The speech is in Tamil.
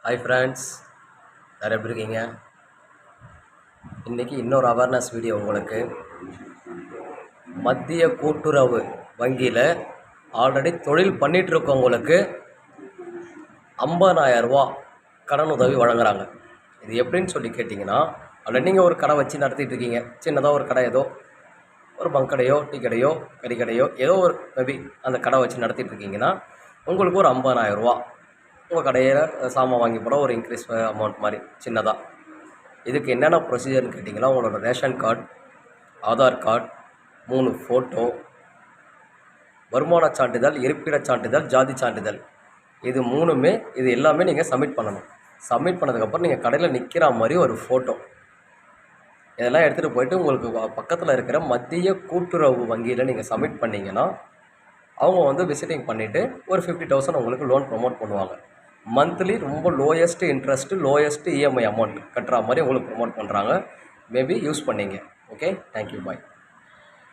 ஹாய் ஃப்ரெண்ட்ஸ், யார் எப்படி இருக்கீங்க? இன்றைக்கி இன்னொரு அவேர்னஸ் வீடியோ உங்களுக்கு. மத்திய கூட்டுறவு வங்கியில் ஆல்ரெடி தொழில் பண்ணிகிட்ருக்கவங்களுக்கு 50,000 ரூபா கடன் உதவி வழங்குறாங்க. இது எப்படின்னு சொல்லி கேட்டிங்கன்னா, ஆல்ரெடி நீங்கள் ஒரு கடை வச்சு நடத்திட்டு இருக்கீங்க. சின்னதாக ஒரு கடை, ஏதோ ஒரு பங்க் கடையோ, டீ கடையோ, கறி கடையோ, ஏதோ ஒரு மேபி அந்த கடை வச்சு நடத்திட்டு இருக்கீங்கன்னா, உங்களுக்கு ஒரு 50,000 ரூபா உங்கள் கடையில் சாமான் வாங்கி போட ஒரு இன்க்ரீஸ் அமௌண்ட் மாதிரி சின்னதாக. இதுக்கு என்னென்ன ப்ரொசீஜர்னு கேட்டிங்கன்னா, உங்களோட ration card, Aadhaar card, 3 photo, வருமான சான்றிதழ், இருப்பிடச் சான்றிதழ், ஜாதி சான்றிதழ், இது 3மே இது எல்லாமே நீங்கள் சப்மிட் பண்ணணும். சப்மிட் பண்ணதுக்கப்புறம் நீங்கள் கடையில் நிற்கிற மாதிரி ஒரு ஃபோட்டோ, இதெல்லாம் எடுத்துகிட்டு போயிட்டு உங்களுக்கு பக்கத்தில் இருக்கிற மத்திய கூட்டுறவு வங்கியில் நீங்கள் சப்மிட் பண்ணிங்கன்னா, அவங்க வந்து விசிட்டிங் பண்ணிவிட்டு ஒரு 50,000 உங்களுக்கு லோன் ப்ரொமோட் பண்ணுவாங்க. மந்த்லி ரொம்ப lowest interest, lowest EMI amount கட்டுற மாதிரி உங்களுக்கு ப்ரொமோட் பண்ணுறாங்க. மேபி யூஸ் பண்ணிங்க. ஓகே, தேங்க்யூ, பாய்.